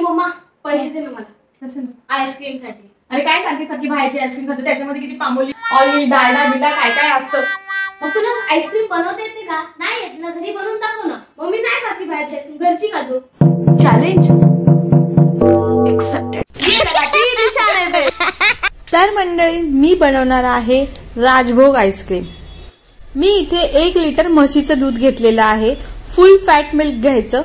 Mamma पैसे दे ना मला आईस्क्रीम साठी. अरे काय सारखी सारखी बाहेरची आईस्क्रीम खातो, त्याच्यामध्ये किती पामोली ऑइल डालडा बिल्डा काय काय असतं. मग तुला आईस्क्रीम बनवता येते का? नाही येत ना, घरी बनवून दाखव ना. मम्मी नाही खाती बाहेरची आईस्क्रीम, घरची खातो. Challenge accepted. ये लगा ती निशान आहे. तर मंडळी मी बनवणार आहे राजभोग आईस्क्रीम. मी इथे 1 लिटर म्हशीचं दूध घेतलेलं आहे. फुल फॅट मिल्क घ्यायचं.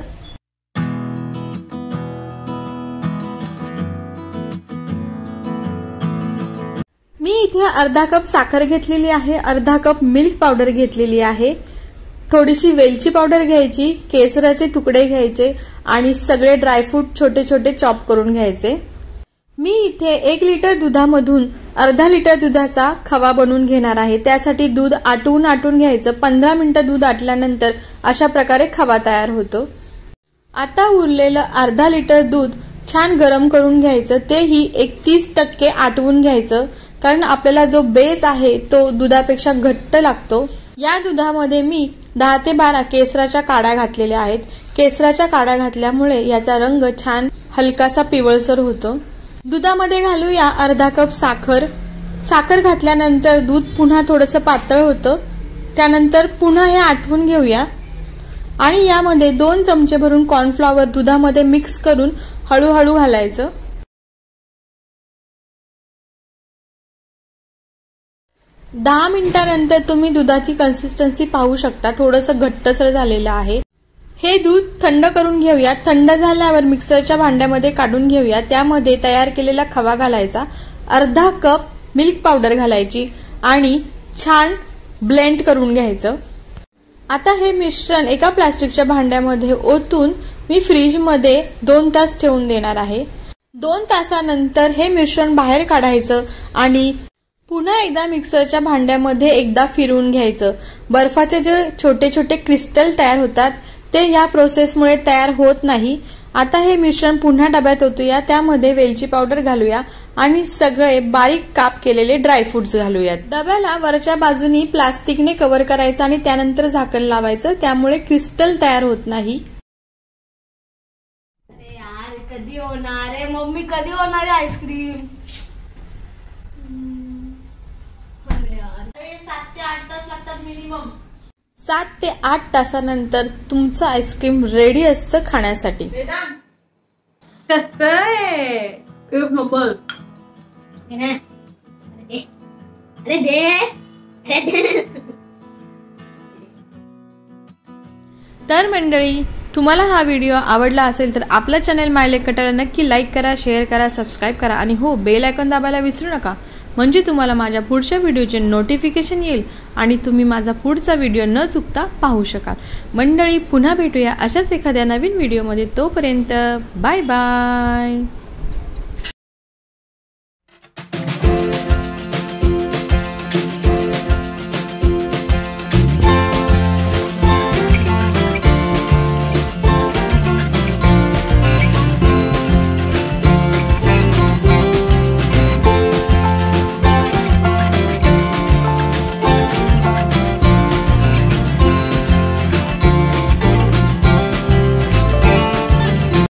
मी इथे अर्धा कप साखर घेतलेली आहे, अर्धा कप मिल्क पावडर घेतलेली आहे, थोडीशी वेलची पावडर घ्यायची, केसराचे तुकडे घ्यायचे आणि सगळे ड्रायफ्रूट छोटे छोटे चॉप करून घ्यायचे. मी इथे 1 लिटर दुधामधून अर्धा लिटर दुधाचा खवा बनवून घेणार आहे. त्यासाठी दूध आटवून घ्यायचं. 15 मिनिटं दूध आटल्यानंतर अशा प्रकारे खवा तयार होतो. आता उरलेलं अर्धा लिटर दूध छान गरम करून घ्यायचं. तेही 31% आटवून घ्यायचं, कारण आपल्याला जो बेस आहे तो दुधापेक्षा घट्ट लागतो. या दुधामध्ये मी 10 ते 12 केसराच्या काड्या घातलेल्या आहेत. केसराच्या काड्या घातल्यामुळे याचा रंग छान हलकासा पिवळसर होतो. दुधामध्ये घालूया अर्धा कप साखर. साखर घातल्यानंतर दूध पुन्हा थोडंसं पातळ होतं. त्यानंतर पुन्हा हे आटवून घेऊया आणि यामध्ये 2 चमचे भरून कॉर्नफ्लॉवर दुधामध्ये मिक्स करून हळूहळू घालायचं. दहा मिनिटांनंतर तुम्ही दुधाची कन्सिस्टन्सी पाहू शकता. थोडंसं घट्टसर झालेलं आहे. हे दूध थंड करून घेऊया. थंड झाल्यावर मिक्सरच्या भांड्यामध्ये काढून घेऊया. त्यामध्ये तयार केलेला खवा घालायचा, अर्धा कप मिल्क पावडर घालायची आणि छान ब्लेंड करून घ्यायचं. आता हे मिश्रण एका प्लास्टिकच्या भांड्यामध्ये ओतून मी फ्रीजमध्ये 2 तास ठेवून देणार आहे. 2 तासानंतर हे मिश्रण बाहेर काढायचं आणि पुन्हा एकदा मिक्सरच्या भांड्यामध्ये एकदा फिरवून घ्यायचं. बर्फाचे जे छोटे छोटे क्रिस्टल तयार होतात ते या प्रोसेसमुळे तयार होत नाही. आता हे मिश्रण पुन्हा डब्यात ओतूया. त्यामध्ये वेलची पावडर घालूया आणि सगळे बारीक काप केलेले ड्रायफ्रुट्स घालूयात. डब्याला वरच्या बाजूनी प्लास्टिकने कव्हर करायचं आणि त्यानंतर झाकण लावायचं. त्यामुळे क्रिस्टल तयार होत नाही. अरे यार कधी होणार आहे मम्मी, कधी होणार आहे आईस्क्रीम? 7 ते 8 तास लागतात मिनिमम. 7 ते 8 तासानंतर तुमचं आईस्क्रीम रेडी असतं खाण्यासाठी. कसं आहे? एक नंबर. अरे दे. तर मंडळी, तुम्हाला हा व्हिडिओ आवडला असेल तर आपलं चॅनल माय लेक कटाला नक्की लाईक करा, शेअर करा, सबस्क्राईब करा आणि हो बेल आयकॉन दाबायला विसरू नका. म्हणजे तुम्हाला माझ्या पुढच्या व्हिडिओचे नोटिफिकेशन येईल आणि तुम्ही माझा पुढचा व्हिडिओ न चुकता पाहू शकाल. मंडळी, पुन्हा भेटूया अशाच एखाद्या नवीन व्हिडिओमध्ये. तोपर्यंत बाय बाय.